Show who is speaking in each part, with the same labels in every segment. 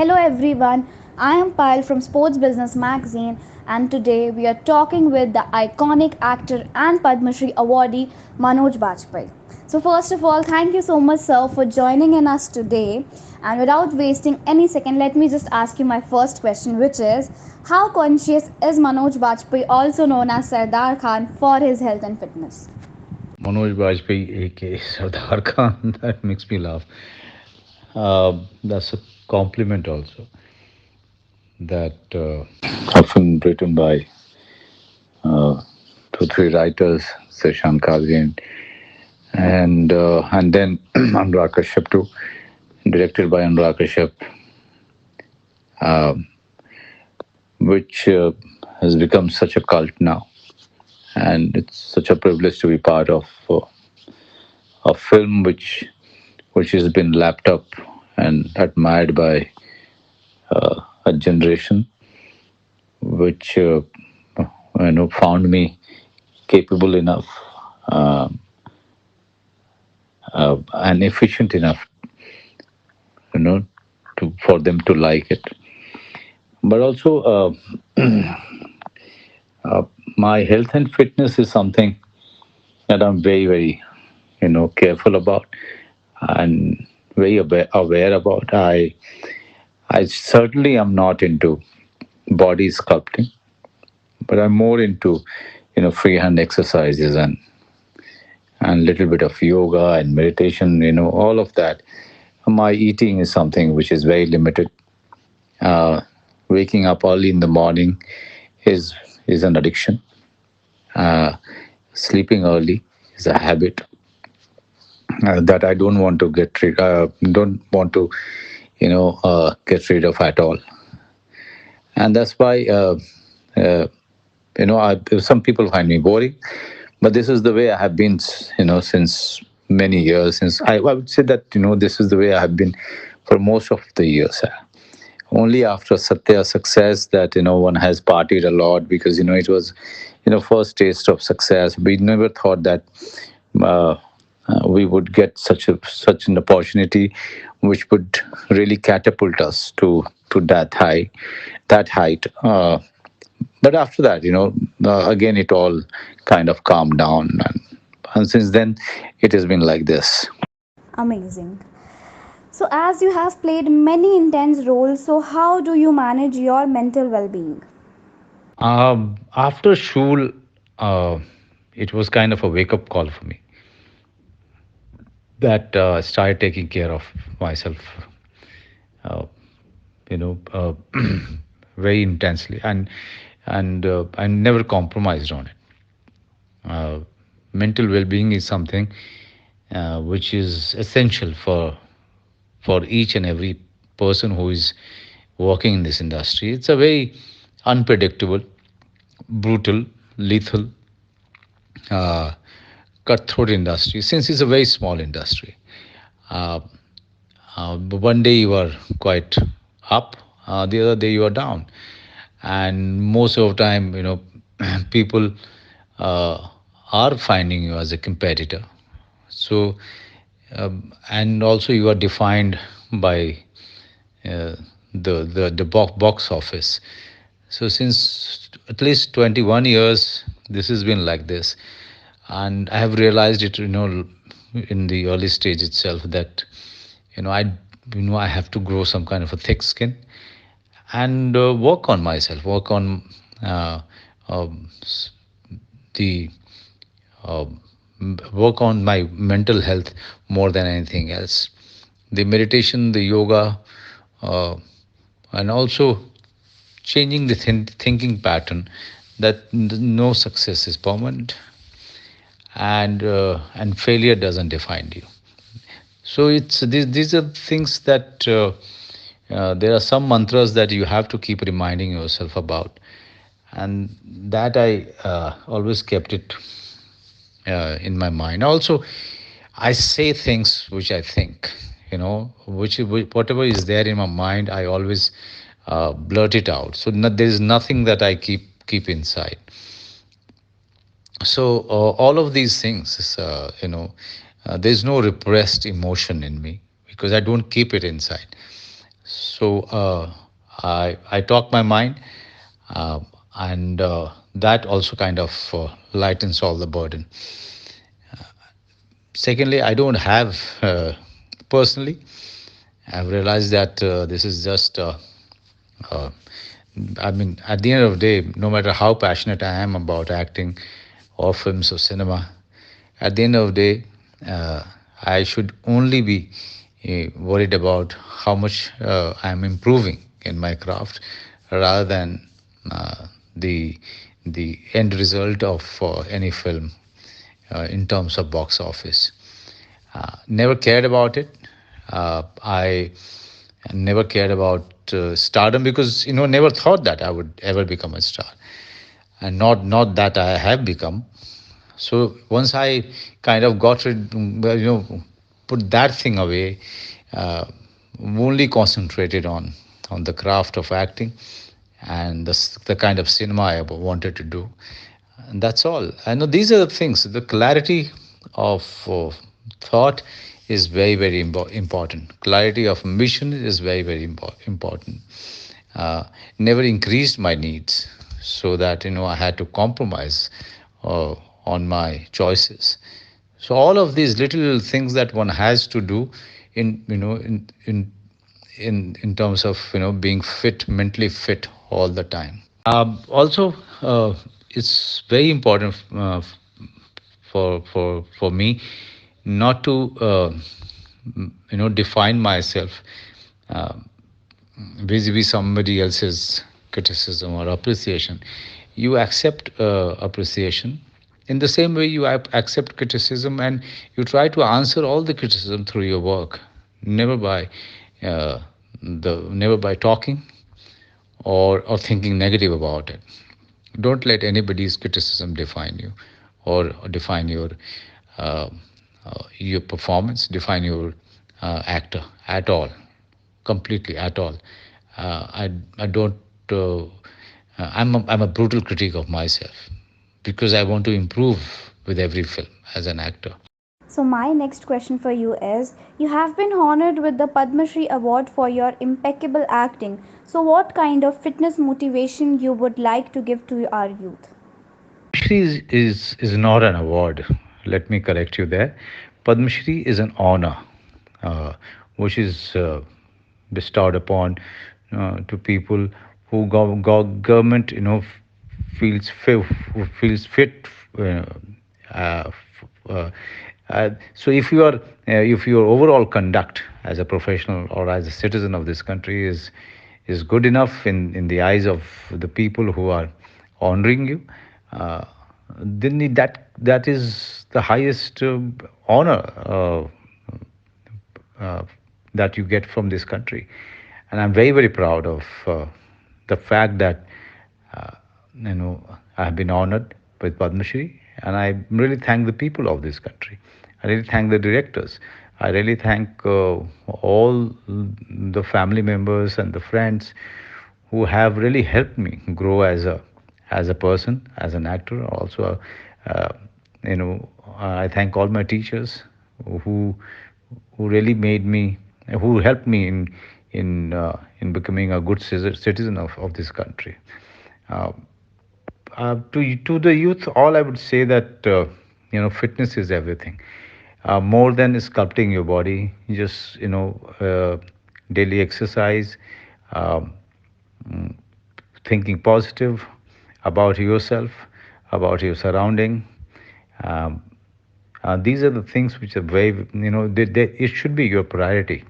Speaker 1: Hello everyone, I am Payal from Sports Business Magazine, and today we are talking with the iconic actor and Padma Shri awardee Manoj Bajpayee. So first of all, thank you so much sir for joining in us today. And without wasting any second, let me just ask you my first question, which is how conscious is Manoj Bajpayee, also known as Sardar Khan, for his health and fitness?
Speaker 2: Manoj Bajpayee, aka Sardar Khan, that makes me laugh. That's a compliment also. That often written by uh, two, three writers, Seshan Kazi and then Anurag Kashyap too, directed by Anurag Kashyap, uh, which has become such a cult now. And it's such a privilege to be part of a film which has been lapped up and admired by a generation which found me capable enough uh, and efficient enough, you know, to for them to like it. But also, my health and fitness is something that I'm very, very, careful about and very aware about. I certainly am not into body sculpting, but I'm more into, freehand exercises and little bit of yoga and meditation, all of that. My eating is something which is very limited. Uh, Waking up early in the morning is is an addiction. Uh, Sleeping early is a habit that I don't want to don't want to, get rid of at all. And that's why, uh, some people find me boring, but this is the way I have been, since many years. I would say that, this is the way I have been for most of the years. Only after Satya success that one has partied a lot, because it was first taste of success. We never thought that uh, we would get such an opportunity which would really catapult us to that height. But after that, again it all kind of calmed down, and since then it has been like this.
Speaker 1: Amazing. So, as you have played many intense roles, so how do you manage your mental well being?
Speaker 2: After Shul, uh, it was kind of a wake up call for me that I started taking care of myself, uh, very intensely, and I never compromised on it. Uh, Mental well-being is something which is essential for each and every person who is working in this industry. It's a very unpredictable, brutal, lethal, uh, cutthroat industry, since it's a very small industry. Uh, One day you are quite up, the other day you are down, and most of the time, people uh, are finding you as a competitor. So, and also you are defined by uh, the box office. So since at least 21 years, this has been like this, and I have realized it, in the early stage itself that I I have to grow some kind of a thick skin and work on myself, work on uh, um, the uh, work on my mental health more than anything else. The meditation, the yoga, uh, and also changing the thinking pattern that no success is permanent, and failure doesn't define you. So it's these are things that there are some mantras that you have to keep reminding yourself about, and that I always kept it in my mind. Also, I say things which I think, whatever is there in my mind, I always blurt it out. So there is nothing that I keep inside. So all of these things, there's no repressed emotion in me because I don't keep it inside. So I talk my mind, uh, and that also kind of lightens all the burden. Secondly, I don't have personally. I've realized that this is just. Uh, I mean, at the end of the day, no matter how passionate I am about acting, or films or cinema, at the end of the day, I should only be worried about how much I'm improving in my craft, rather than uh, the the end result of any film in terms of box office. Never cared about it. I never cared about stardom, because never thought that I would ever become a star, and not that I have become. So once I kind of got rid, well, put that thing away, uh, only concentrated on the craft of acting and the kind of cinema I wanted to do. And that's all. I know these are the things. The clarity of thought is very, very important. Clarity of mission is very, very important. Uh, Never increased my needs, so that I had to compromise uh, on my choices. So all of these little things that one has to do in you know in terms of being fit, mentally fit all the time. Also, it's very important for me not to define myself uh, vis-a-vis somebody else's criticism or appreciation. You accept appreciation in the same way you accept criticism, and you try to answer all the criticism through your work, never by never by talking or thinking negative about it. Don't let anybody's criticism define you, or define your performance, define your actor at all, completely at all. I don't. I'm a brutal critic of myself, because I want to improve with every film as an actor.
Speaker 1: So, my next question for you is, you have been honored with the Padma Shri Award for your impeccable acting. So, what kind of fitness motivation you would like to give to our youth?
Speaker 2: Shri is not an award. Let me correct you there. Padma Shri is an honor, uh, which is bestowed upon to people who government feels fit. Uh, so if your overall conduct as a professional or as a citizen of this country is good enough in the eyes of the people who are honoring you, uh, then that is the highest honor uh, that you get from this country. And I'm very, very proud of the fact that uh, I have been honored with Padma Shri, and I really thank the people of this country. I really thank the directors. I really thank all the family members and the friends who have really helped me grow as a person, as an actor. Also, I thank all my teachers who who really made me, who helped me in becoming a good citizen of this country. Uh, to the youth, all I would say that fitness is everything. More than sculpting your body, just daily exercise, um, mm, thinking positive about yourself, about your surrounding. Um, these are the things which are very, it should be your priority.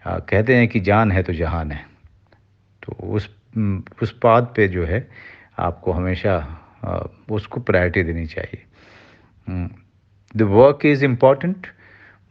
Speaker 2: कहते हैं कि जान है तो जहान है, तो उस बात पे जो है आपको हमेशा उसको प्रायोरिटी देनी चाहिए. The work is important,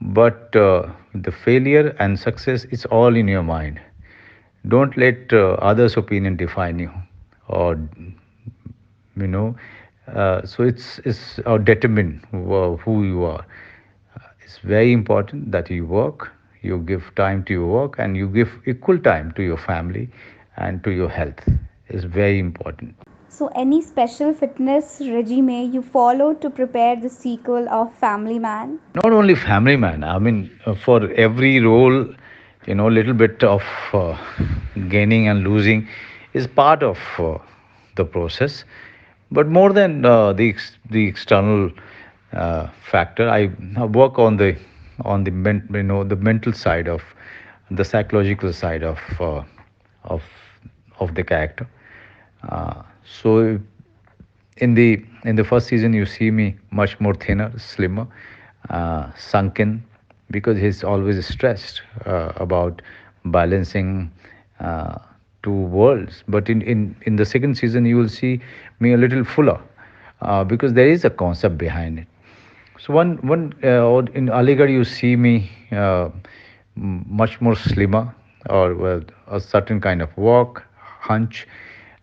Speaker 2: but the failure and success is all in your mind. Don't let others' opinion define you, or you know. So it's determine who you are. It's very important that you work, you give time to your work, and you give equal time to your family and to your health. It's very important.
Speaker 1: So, any special fitness regime you follow to prepare the sequel of Family Man?
Speaker 2: Not only family man, I mean, for every role little bit of uh, gaining and losing is part of the process. But more than the external factor, I work on the the mental side of the psychological side of of the character. So in the first season, you see me much more thinner, slimmer, sunken, because he's always stressed about balancing uh, two worlds. But in the second season, you will see me a little fuller, because there is a concept behind it. So or in Aligarh, you see me much more slimmer, or well, a certain kind of walk, hunch.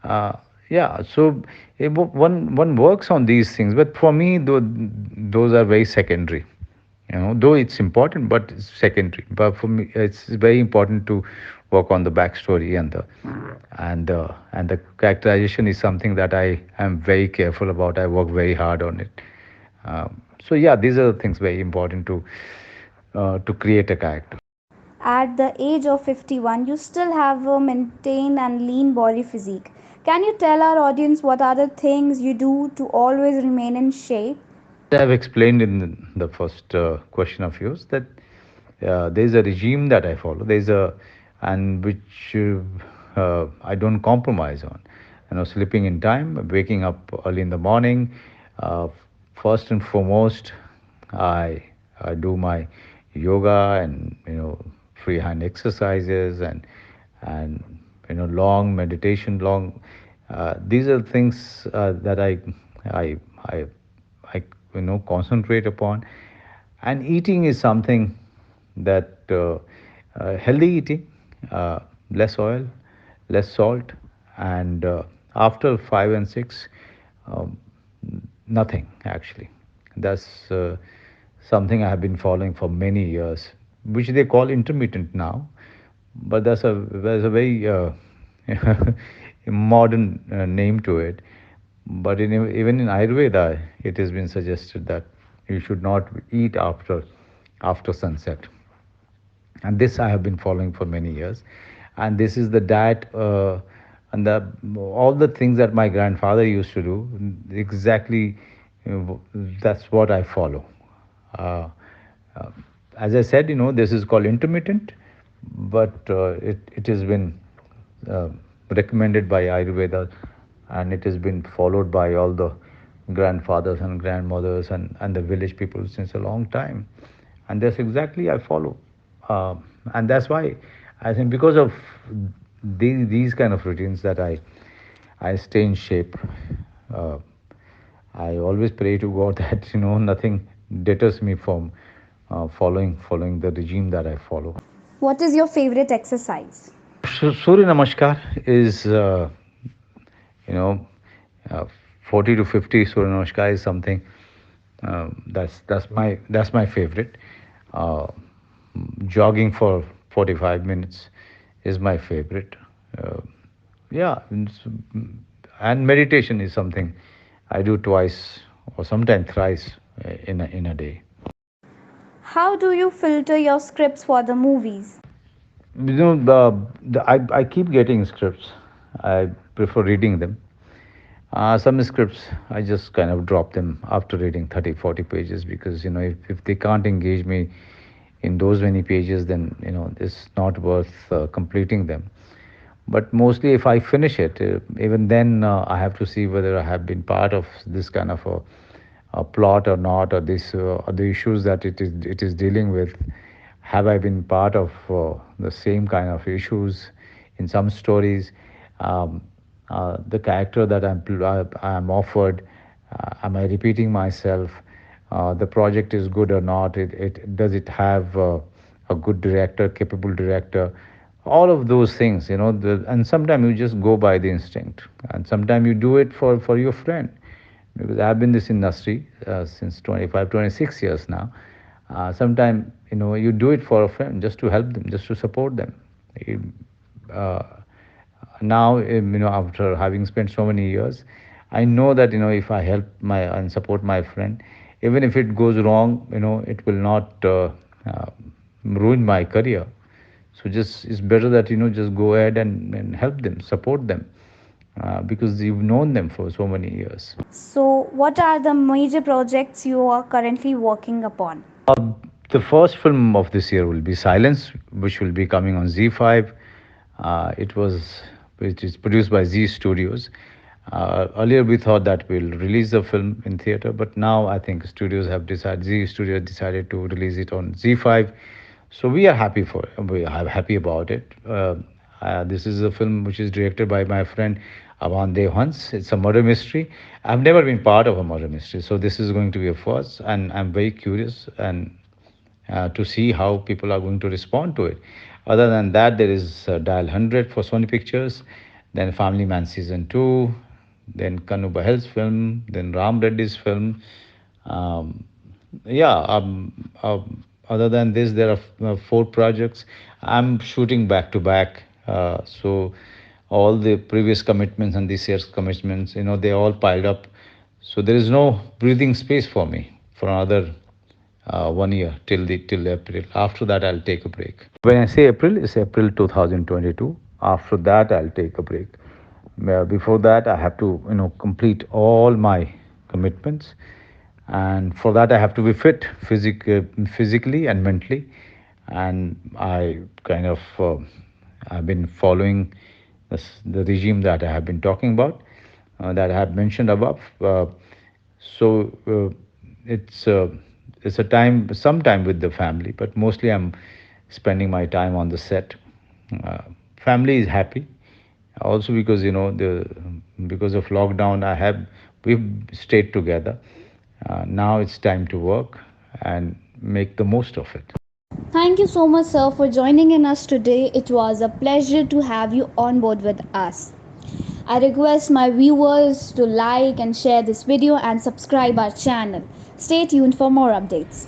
Speaker 2: Uh, yeah, so one works on these things, but for me, those are very secondary. Though it's important, but it's secondary. But for me, it's very important to work on the backstory and the characterization is something that I am very careful about. I work very hard on it. So yeah, these are the things very important to create a character.
Speaker 1: At the age of 51, you still have a maintained and lean body physique. Can you tell our audience what are the things you do to always remain in shape?
Speaker 2: I've explained in the first question of yours that there's a regime that I follow. There's a and which I don't compromise on. Sleeping in time, waking up early in the morning. Uh, First and foremost, I I do my yoga and free hand exercises and long meditation, long. These are things that I I I concentrate upon. And eating is something that healthy eating, less oil, less salt, and after 5 and 6, um, nothing actually. That's something I have been following for many years, which they call intermittent now, but there's a very modern name to it. But even in Ayurveda, it has been suggested that you should not eat after sunset, and this I have been following for many years. And this is the diet, and all the things that my grandfather used to do. Exactly, that's what I follow. Uh, uh, as I said, this is called intermittent, but it has been uh, recommended by Ayurveda, and it has been followed by all the grandfathers and grandmothers and the village people since a long time. And that's exactly I follow. Uh, and that's why I think, because of these kind of routines, that I stay in shape. Uh, I always pray to God that nothing deters me from following the regime that I follow.
Speaker 1: What is your favorite exercise?
Speaker 2: Surya Namaskar is, you know, uh, 40 to 50 Surya Namaskar is something that's my favorite. Uh, Jogging for 45 minutes is my favorite. Uh, yeah, and meditation is something I do twice or sometimes thrice in a day.
Speaker 1: How do you filter your scripts for the movies?
Speaker 2: I keep getting scripts. I prefer reading them. Some scripts, I just kind of drop them after reading 30, 40 pages, because, if they can't engage me in those many pages, then, it's not worth completing them. But mostly, if I finish it, even then, I have to see whether I have been part of this kind of a plot or not, or the issues that it is dealing with. Have I been part of the same kind of issues in some stories? Um, the character that I'm offered, am I repeating myself? The project is good or not? Does it have a good director, capable director? All of those things, and sometimes you just go by the instinct, and sometimes you do it for your friend, because I've been in this industry since 25, 26 years now. Sometimes, you do it for a friend, just to help them, just to support them. Uh, Now, after having spent so many years, I know that, if I help my and support my friend, even if it goes wrong, it will not ruin my career. So just it's better that just go ahead and help them, support them, because you've known them for so many years.
Speaker 1: So, what are the major projects you are currently working upon?
Speaker 2: The first film of this year will be Silence, which will be coming on Z5. Which is produced by Z Studios. Earlier, we thought that we'll release the film in theater, but now I think Z Studios decided to release it on Z5. So we are happy about it. This is a film which is directed by my friend Avan Devhans. It's a murder mystery. I've never been part of a murder mystery, so this is going to be a first, and I'm very curious and to see how people are going to respond to it. Other than that, there is Dial 100 for Sony Pictures, then Family Man Season 2, then Kanu Bahel's film, then Ram Reddy's film. Um, yeah, other than this, there are four projects. I'm shooting back to back. So all the previous commitments and this year's commitments, they all piled up. So there is no breathing space for me for another 1 year till April. After that, I'll take a break. When I say April, it's April 2022. After that, I'll take a break. Before that, I have to complete all my commitments, and for that, I have to be fit physically and mentally. And I kind of I've been following the regime that I have been talking about, that I have mentioned above. So it's uh, it's a time, some time with the family, but mostly I'm spending my time on the set. Uh, Family is happy, also because the because of lockdown, we've stayed together. Now it's time to work and make the most of it.
Speaker 1: Thank you so much, sir, for joining in us today. It was a pleasure to have you on board with us. I request my viewers to like and share this video and subscribe our channel. Stay tuned for more updates.